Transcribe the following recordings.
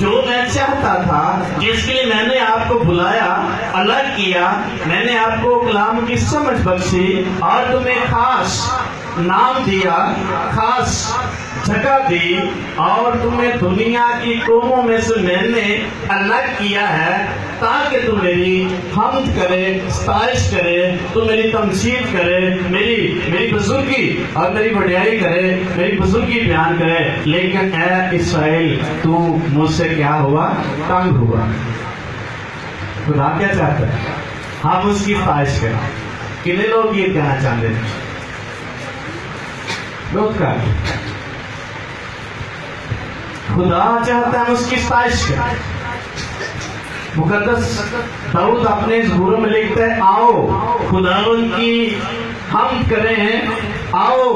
جو میں چاہتا تھا، جس کے لیے میں نے آپ کو بلایا، الگ کیا، میں نے آپ کو کلام کی سمجھ بخشی اور تمہیں خاص نام دیا، خاص جگہ دی، اور تمہیں دنیا کی قوموں میں سے میں نے الگ کیا ہے تاکہ تم میری حمد کرے، ستائش کرے، تم میری تمجید کرے، میری بزرگی اور میری بڑائی کرے، میری بزرگی بیان کرے۔ لیکن اے اسرائیل، تو مجھ سے کیا ہوا؟ تنگ ہوا۔ خدا کیا چاہتا ہے؟ ہم اس کی ستائش کریں۔ کتنے لوگ یہ کہنا چاہتے ہیں؟ لوگ کا خدا چاہتا ہے ہم اس کی ستائش کریں۔ مقدس داؤد اپنے زبوروں میں لکھتا ہے، آؤ خداوند کی حمد کریں، آؤ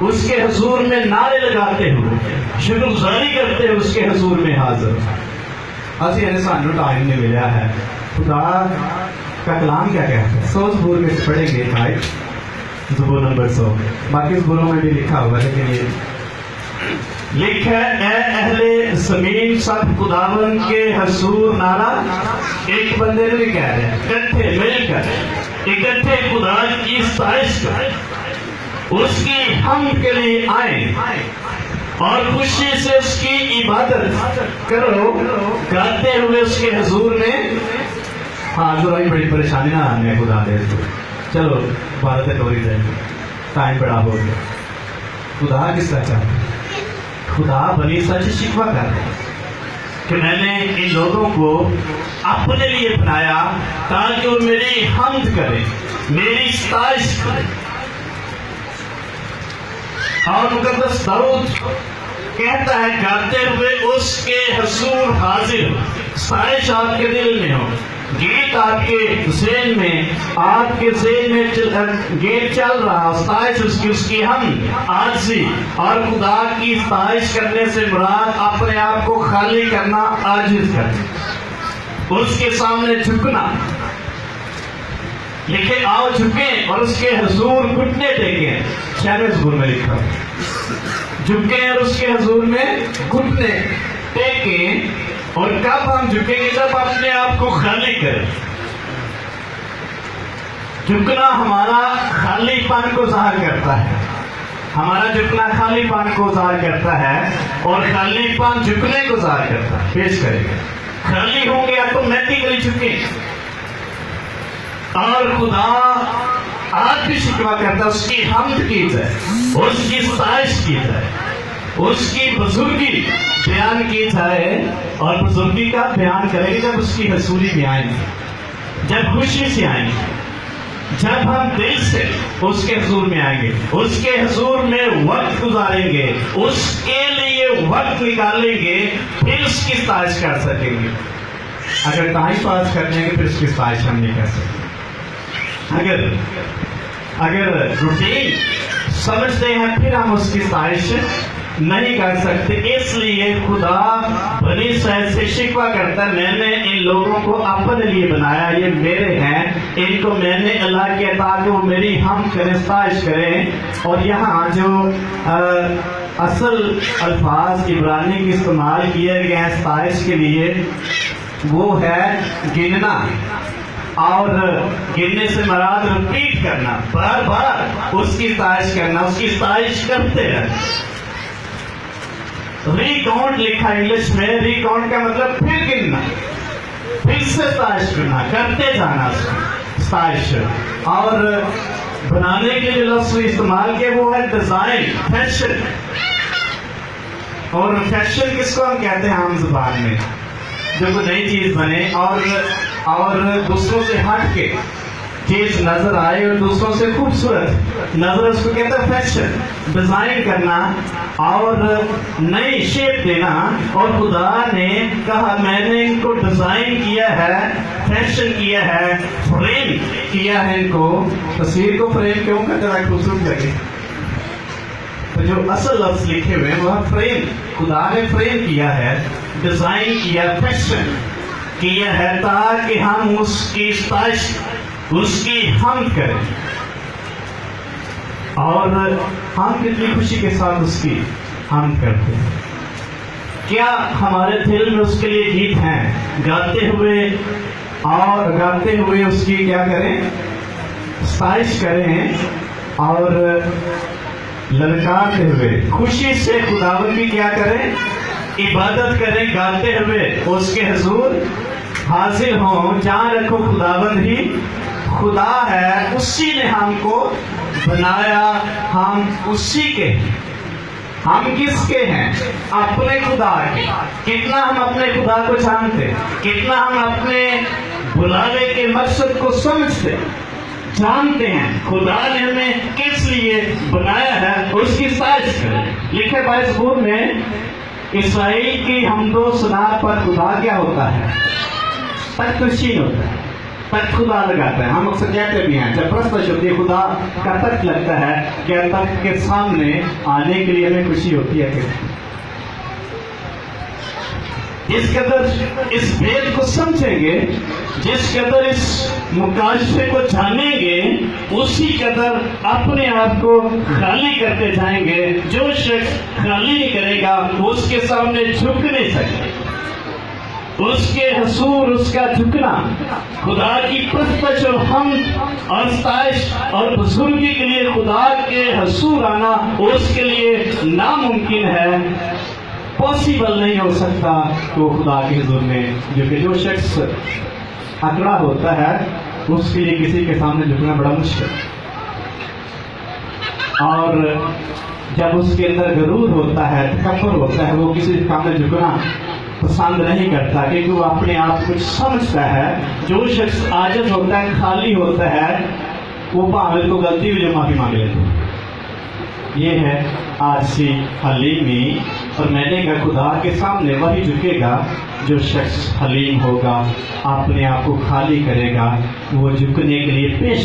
اس کے حضور میں نعرے لگاتے ہوئے، شکر گزاری کرتے ہوئے اس کے حضور میں حاضر۔ اسی انسان کو ٹائم نہیں ملا ہے۔ خدا کا کلام کیا کہتا ہے؟ 100 زبور میں سے پڑھیں گے بھائی، زبور نمبر 100، باقی زبوروں میں بھی لکھا ہوا ہے، لیکن یہ لکھا ہے، اے اہل زمین سب خداوند کے حضور نعرہ، ایک بندے نے بھی کہہ رہے ہیں، اکٹھے مل کر اکٹھے خدا کی ستائش کریں، اس کی حمد کے لیے آئیں اور خوشی سے اس کی عبادت کرو، گاتے ہوئے اس کے حضور میں حاضر ہوئی۔ بڑی پریشانی نہ آنے خدا دے تو چلو بارت ڈوری جائیں گے، ٹائم بڑا ہو گیا۔ خدا کس طرح چاہتا ہے؟ خدا بنی سچ شکوہ کر رہے کہ میں نے ان لوگوں کو اپنے لیے بنایا تاکہ وہ میری حمد کریں، میری ستائش کریں۔ اور مقدس داؤد کہتا ہے، گاتے ہوئے اس کے حضور حاضر، ستائش آپ کے دل میں ہو، گیت آپ کے ذہن میں، آپ کے ذہن میں گیت چل رہا، ستائش اس کی ہم عاجزی، اور خدا کی ستائش کرنے سے مراد اپنے آپ کو خالی کرنا، عاجز کرنا، اس کے سامنے جھکنا۔ لکھے، آؤ جھکیں اور اس کے حضور گھٹنے ٹیکیں، 6 زبور میں لکھا، جھکیں اور اس کے حضور میں گھٹنے ٹیکیں۔ اور کب ہم جھکیں گے؟ جب اپنے آپ کو خالی کریں۔ جھکنا ہمارا خالی پن کو ظاہر کرتا ہے، ہمارا جھکنا خالی پن کو ظاہر کرتا ہے، اور خالی پن جھکنے کو ظاہر کرتا ہے۔ پیش کریں گے، خالی ہوں گے آٹومیٹکلی جھکیں۔ اور خدا آج بھی شکوہ کرتا ہے، اس کی حمد کی جائے، اس کی ستائش کی جائے، اس کی بزرگی بیان کی جائے، اور بزرگی کا بیان کریں گے جب اس کی حضوری میں آئیں گے، جب خوشی سے آئیں گے، جب ہم دل سے اس کے حضور میں آئیں گے، اس کے حضور میں وقت گزاریں گے، اس کے لیے وقت نکالیں گے، پھر اس کی ستائش کر سکیں گے۔ اگر ٹائم پاس کرنے گے پھر اس کی ستائش ہم نہیں کر سکتے۔ اگر روٹین سمجھتے ہیں پھر ہم اس کی ستائش نہیں کر سکتے۔ اس لیے خدا بنی اسرائیل سے شکوہ کرتا ہے، میں نے ان لوگوں کو اپنے لیے بنایا، یہ میرے ہیں، ان کو میں نے اللہ کیا تاکہ وہ میری حمد کریں، ستائش کریں۔ اور یہاں جو اصل الفاظ عبرانی کے استعمال کیے گئے ہیں ستائش کے لیے، وہ ہے گننا، اور گننے سے مراد ریپیٹ کرنا، بار بار اس کی ستائش کرنا، اس کی ستائش کرتے رہنا۔ ریکاؤنٹ لکھا انگلش میں، ریکاؤنٹ کا مطلب پھر گننا، پھر سے ستائش کرنا، کرتے جانا ستائش۔ اور بنانے کے لیے لفظ استعمال کیا وہ ہے ڈیزائن، فیشن۔ اور فیشن کس کو ہم کہتے ہیں عام زبان میں؟ جو کوئی نئی چیز بنے اور دوسروں سے ہٹ کے چیز نظر آئے اور دوسروں سے خوبصورت نظر، اس کو کہتے ہیں فیشن، ڈیزائن کرنا اور نئی شیپ دینا۔ اور خدا نے کہا میں نے ان کو ڈیزائن کیا ہے، فیشن کیا ہے، فریم کیا ہے، ان کو تصویر کو فریم کیوں کرتے ہیں؟ خوبصورت لگے۔ تو جو اصل لفظ لکھے ہوئے ہیں وہ فریم، خدا نے فریم کیا ہے، ڈیزائن کیا، فیشن کیا ہے تاکہ ہم اس کی ستائش، اس کی حمد کریں۔ اور ہم کتنی خوشی کے ساتھ اس کی حمد کرتے ہیں۔ کیا ہمارے دل میں اس کے لیے گیت ہیں؟ گاتے ہوئے اس کی کیا کریں؟ ستائش کریں اور للکارتے ہوئے خوشی سے خداوند کی کیا کریں؟ عبادت کریں، گاتے ہوئے اس کے حضور حاضر ہوں۔ جان رکھو خداوند ہی خدا ہے، اسی نے ہم کو بنایا، ہم اسی کے ہیں۔ ہم کس کے ہیں؟ اپنے خدا کے۔ کتنا ہم اپنے خدا کو جانتے، کتنا ہم اپنے بلانے کے مقصد کو سمجھتے جانتے ہیں، خدا نے ہمیں کس لیے بنایا ہے، اس کی ستائش کریں۔ لکھے بائے زبور میں اسرائیل کی حمد و ثنا پر خدا کیا ہوتا ہے؟ تخت نشین ہوتا ہے، تخت خدا لگاتا ہے۔ ہم اکثر کہتے بھی ہیں جب پرستش ہوتی ہے خدا کا تخت لگتا ہے، کیا تخت کے سامنے آنے کے لیے ہمیں خوشی ہوتی ہے کہ جس قدر اس بھید کو سمجھیں گے، جس قدر اس مکاشفے کو جانیں گے، اسی قدر اپنے آپ کو خالی کرتے جائیں گے۔ جو شخص خالی نہیں کرے گا وہ اس کے سامنے جھک نہیں سکے۔ اس کے حضور اس کا جھکنا، خدا کی پرستش اور حمد اور ستائش اور بزرگی کے لیے خدا کے حضور آنا اس کے لیے ناممکن ہے، پاسبل نہیں ہو سکتا کہ وہ خدا کے حضور میں جھکے۔ جو شخص اکڑا ہوتا ہے اس کے لیے کسی کے سامنے جھکنا بڑا مشکل، اور جب اس کے اندر غرور ہوتا ہے، تکبر ہوتا ہے، وہ کسی کے سامنے جھکنا پسند نہیں کرتا کیونکہ وہ اپنے آپ کچھ سمجھتا ہے۔ جو شخص عاجز ہوتا ہے، خالی ہوتا ہے، وہ پاگل کو غلطی ہوئی جو معافی مانگ لیتا ہے۔ یہ ہے عاجزی حلیمی، اور میں نے کہا خدا کے سامنے وہی جھکے گا جو شخص حلیم ہوگا، اپنے آپ کو خالی کرے گا، وہ جھکنے کے لیے پیش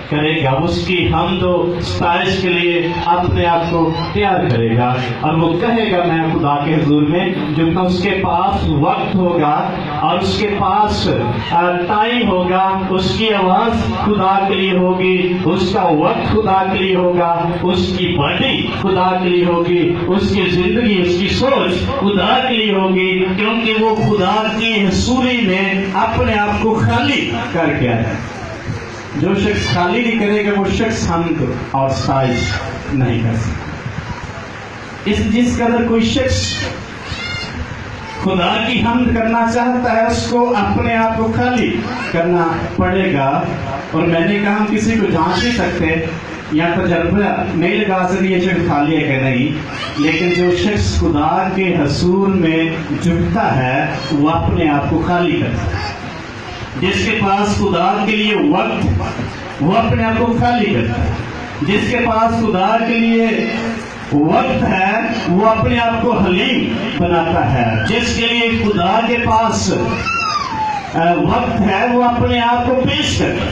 کرے گا، اس کی حمد و ستائش کے لیے اپنے آپ کو تیار کرے گا، اور وہ کہے گا میں خدا کے حضور میں جھکنا۔ اس کے پاس وقت ہوگا اور اس کے پاس ٹائم ہوگا، اس کی آواز خدا کے لیے ہوگی، اس کا وقت خدا کے لیے ہوگا، اس کی باڈی خدا کے لیے ہوگی، اس کی زندگی، اس کی سوچ خدا کے لیے ہوگی، کیونکہ وہ خدا کی حضوری میں اپنے آپ کو خالی کر کے آیا۔ جو شخص خالی نہیں کرے گا وہ شخص حمد اور ستائش نہیں کر سکتا۔ جس قدر کوئی شخص خدا کی حمد کرنا چاہتا ہے اس کو اپنے آپ کو خالی کرنا پڑے گا، اور میں نے کہا ہم کسی کو جانچ نہیں سکتے یا تجربہ نہیں لگا سکتے یہ شخص خالی ہے کہ نہیں، لیکن جو شخص خدا کے حضور میں جھکتا ہے وہ اپنے آپ کو خالی کرتا ہے۔ جس کے پاس خدا کے لیے وقت وہ اپنے آپ کو خالی کرتا ہے، جس کے پاس خدا کے لیے وقت ہے وہ اپنے آپ کو حلیم بناتا ہے، جس کے لیے خدا کے پاس وقت ہے وہ اپنے آپ کو پیش کرتا ہے،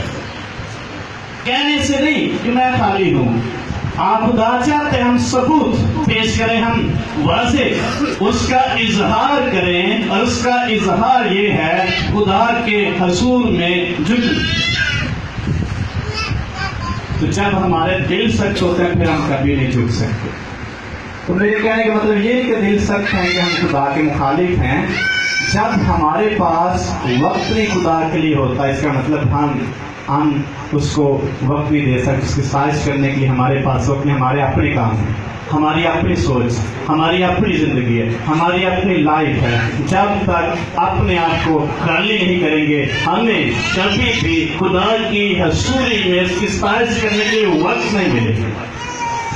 کہنے سے نہیں کہ میں خالی ہوں۔ آپ خدا چاہتے ہیں ہم ثبوت پیش کریں، ہم واضح اس کا اظہار کریں، اور اس کا اظہار یہ ہے خدا کے حضور میں جھکنا۔ تو جب ہمارے دل سچ ہوتے ہیں پھر ہم کبھی نہیں جھک سکتے۔ تو میرے کہنے کا مطلب یہ کہ دل سچ ہے کہ ہم خدا کے مخالف ہیں۔ جب ہمارے پاس وقت نہیں خدا کے لیے ہوتا، اس کا مطلب ہم اس کو وقت نہیں دے سکتے، اس کی ستائش کرنے کے لیے ہمارے پاس وقت نہیں، ہمارے اپنے کام ہیں، ہماری اپنی سوچ، ہماری اپنی زندگی ہے، ہماری اپنی لائف ہے۔ جب تک اپنے آپ کو خالی نہیں کریں گے ہمیں کبھی بھی خدا کی حضوری میں اس کی ستائش کرنے کے لیے وقت نہیں ملے گا۔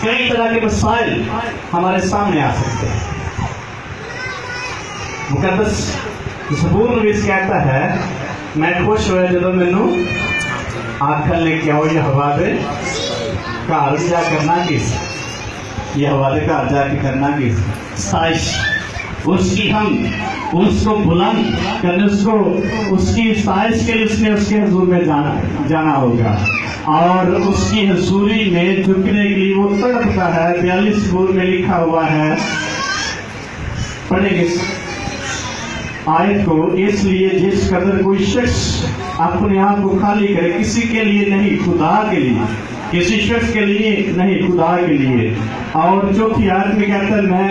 کئی طرح کے مسائل ہمارے سامنے آ سکتے ہیں۔ مقدس زبور نویس کہتا ہے میں خوش ہوا جدوں مینوں آخر لے کے آؤ یہ ہوا دے گھر جا کرنا کس، یہ ہوا دے گھر جا کے کرنا کس، ستائش اس کی، ہم اس کو بلند کرنے، اس کی ستائش کے لیے اس نے اس کے حضور میں جانا ہوگا، اور اس کی حضوری میں جھکنے کے لیے وہ تڑپتا ہے۔ 42 زبور میں لکھا ہوا ہے، پڑھیں گے آیت کو، اس لیے جس قدر کوئی شخص اپنے آپ کو خالی کرے، کسی کے لیے نہیں خدا کے لیے، کسی شخص کے لیے نہیں، خدا کے لیے۔ اور چوتھی آیت میں کہتا ہے میں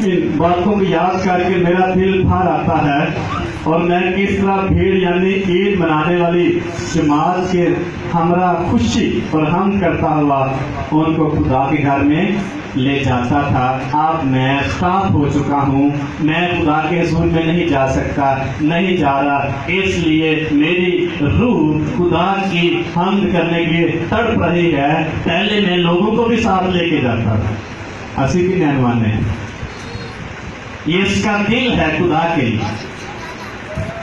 ان باتوں کو یاد کر کے میرا دل بھر آتا ہے، اور میں کس طرح بھیڑ یعنی عید منانے والی جماعت کے ہمراہ خوشی اور ہم کرتا ہوا ان کو خدا کے گھر میں لے جاتا تھا۔ اب میں صاف ہو چکا ہوں، میں خدا کے حضور میں نہیں جا سکتا، نہیں جا رہا، اس لیے میری روح خدا کی حمد کرنے کے لیے تڑپ رہی ہے۔ پہلے میں لوگوں کو بھی ساتھ لے کے جاتا تھا، اسی کی نہنوان ہے، یہ اس کا دل ہے خدا کے لیے۔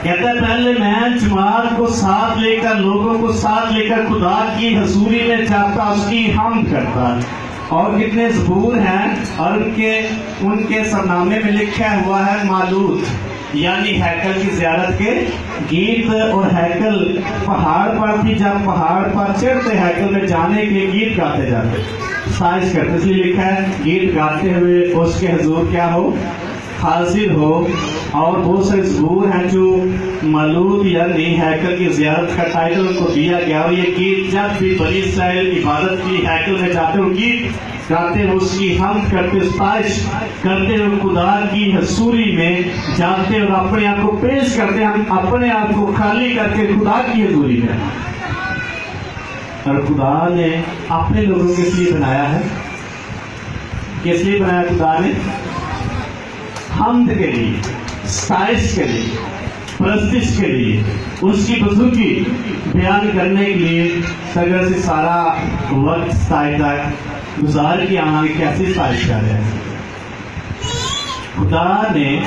کہتا ہے پہلے میں جماعت کو ساتھ لے کر، لوگوں کو ساتھ لے کر خدا کی حضوری میں جاتا، اس کی حمد کرتا۔ اور کتنے زبور ہیں، اور ان کے سرنامے میں لکھا ہوا ہے مالوت یعنی ہیکل کی زیارت کے گیت، اور ہیکل پہاڑ پر تھی، جب پہاڑ پر چڑھتے ہیکل میں جانے کے گیت گاتے جاتے، سائز کرتے، اس لیے لکھا ہے گیت گاتے ہوئے اس کے حضور کیا ہو، حاضر ہو۔ اور بہت سے زبور ہیں جو مالوت یعنی ہیکل کی زیارت کا ٹائٹل ان کو دیا گیا، اور یہ گیت جب بھی بنی اسرائیل عبادت کی ہیکل میں جاتے وہ گیت گاتے ہوئے اس کی حمد کرتے، ستائش کرتے ہوئے خدا کی حضوری میں جاتے اور اپنے آپ کو پیش کرتے، ہم اپنے آپ کو خالی کر کے خدا کی حضوری میں۔ اور خدا نے اپنے لوگوں کو کس لیے بنایا ہے؟ کس لیے بنایا خدا نے؟ حمد کے لیے، ستائش کے لیے، پرستش کے لیے، اس کی بزرگی بیان کرنے کے لیے۔ اگر سے سارا وقت ستائش تک گزار کے آنا کیسی ستائش کر رہے ہیں؟ خدا نے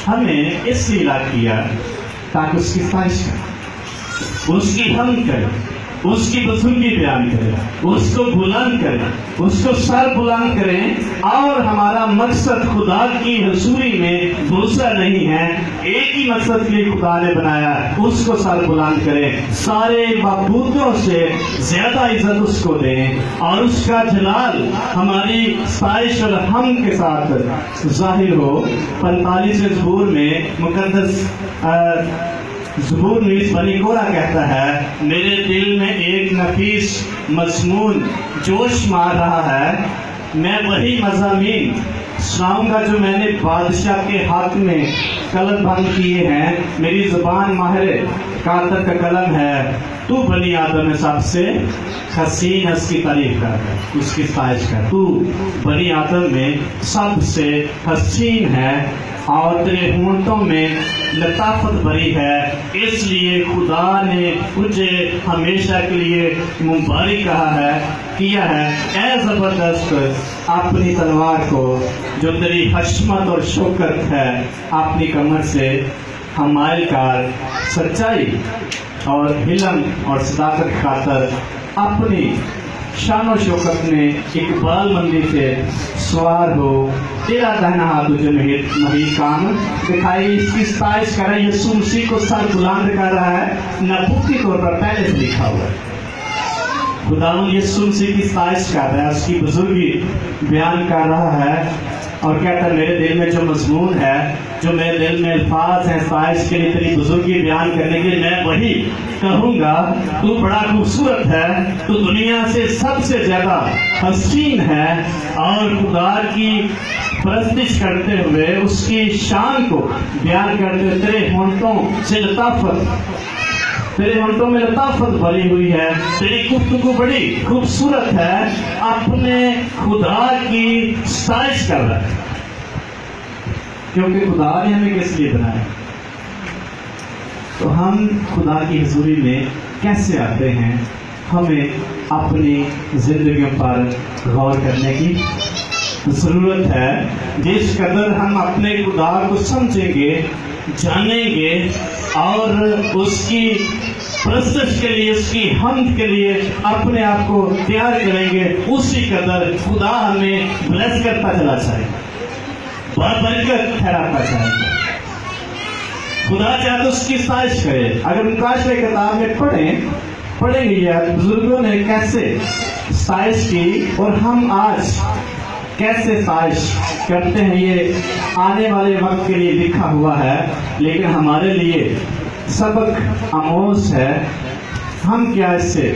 ہمیں اس لیے لاکھ کیا تاکہ اس کی ستائش کرے، اس کی حمد کرے، اس کی بزرگی بیان کرے، اس کو بلند کرے، اس کو سر بلند کریں۔ اور ہمارا مقصد خدا کی حضوری میں دوسرا نہیں ہے، ایک ہی مقصد کے لیے خدا نے بنایا، اس کو سر بلند کریں، سارے معبودوں سے زیادہ عزت اس کو دیں، اور اس کا جلال ہماری ستائش اور حمد کے ساتھ ظاہر ہو۔ 45 زبور میں مقدس زبور نویس بنی کورا کہتا ہے میرے دل میں ایک نفیس مضمون جوش مار رہا ہے، میں وہی مضامین سناؤں گا جو میں نے بادشاہ کے ہاتھ میں قلم بند کیے ہیں۔ میری زبان ماہر کاتب کا قلم ہے، تو بنی آدم میں سب سے حسین ہے، اس کی تعریف کر، اس کی ستائش کر، تو بنی آدم میں سب سے حسین ہے، اور تیرے ہونٹوں میں لطافت بھری ہے، اس لیے خدا نے تجھے ہمیشہ کے لیے مبارک کیا ہے۔ اے زبردست، اپنی تلوار کو جو تیری حشمت اور شوکت ہے اپنی کمر سے حمائل کر، سچائی اور حلم اور صداقت خاطر اپنی شان و شوکت میں اقبال مندی سے سوار ہو، تیرا دہنا ہاتھ تجھے مہید کام دکھائی۔ اس کی ستائش کر رہا ہے، یسوع مسیح کو سر بلند کر رہا ہے، نبوتی طور پر پہلے سے لکھا ہوا ہے۔ خداوند یسوع مسیح کی ستائش کر رہا ہے، اس کی بزرگی بیان کر رہا ہے، اور کہتا ہے میرے دل میں جو مضمون ہے، جو میرے دل میں الفاظ ہیں ستائش کے لیے، تیری بزرگی بیان کرنے کے لیے، میں وہی کہوں گا۔ تو بڑا خوبصورت ہے، تو دنیا سے سب سے زیادہ حسین ہے، اور خدا کی پرستش کرتے ہوئے اس کی شان کو بیان کرتے ہوئے تیرے ہونٹوں سے لطافت، تیرے ہونٹوں میں لطافت بھری ہوئی ہے، تیری گفتگو بڑی خوبصورت ہے، اپنے خدا کی ستائش کر رہا ہے، کیونکہ خدا نے ہمیں کس لیے بنایا۔ تو ہم خدا کی حضوری میں کیسے آتے ہیں؟ ہمیں اپنی زندگیوں پر غور کرنے کی ضرورت ہے۔ جس قدر ہم اپنے خدا کو سمجھیں گے، جانیں گے، اور اس کی پرستش کے لیے، اس کی حمد کے لیے اپنے آپ کو تیار کریں گے، اسی قدر خدا ہمیں بلیس کرتا چلا جائے، برکت ٹھہراتا چلا جائے۔ خدا چاہے تو اس کی ستائش کرے۔ اگر مکاشفہ کتاب میں پڑھیں گے یہ بزرگوں نے کیسے ستائش کی، اور ہم آج کیسے ستائش کرتے ہیں، یہ آنے والے وقت کے لیے لکھا ہوا ہے، لیکن ہمارے لیے سبق آموز ہے۔ ہم کیا اس سے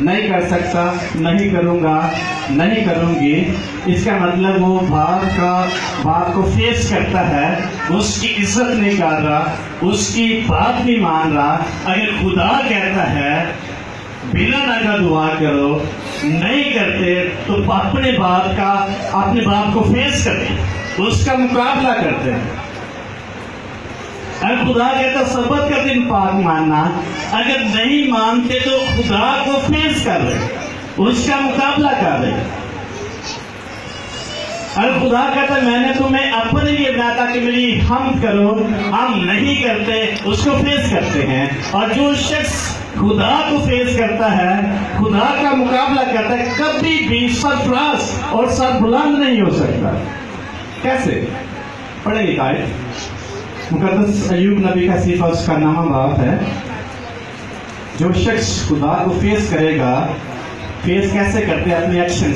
نہیں کر سکتا، نہیں کروں گا، نہیں کروں گی، اس کا مطلب وہ بات کو فیس کرتا ہے، اس کی عزت نہیں کر رہا، اس کی بات نہیں مان رہا۔ اگر خدا کہتا ہے بلا نگا دعا کرو، نہیں کرتے تو اپنے باپ کو فیس کرتے، اس کا مقابلہ کرتے ہیں۔ اگر خدا کہتا سبت کا دن پاک ماننا، اگر نہیں مانتے تو خدا کو فیس کر رہے، اس کا مقابلہ کر رہے۔ اگر خدا کہتا میں نے تمہیں اپنے لیے بنایا تھا کہ میری حمد کرو، ہم نہیں کرتے، اس کو فیس کرتے ہیں۔ اور جو شخص خدا کو فیس کرتا ہے، خدا کا مقابلہ کرتا ہے، کبھی بھی سرفراز اور سر بلند نہیں ہو سکتا۔ کیسے؟ پڑھیں گے آیت مقدس ایوب نبی کا صفہ اس کا نامہ باب ہے۔ جو شخص خدا کو فیس کرے گا، فیس کیسے کرتے ہیں؟ اپنے ایکشن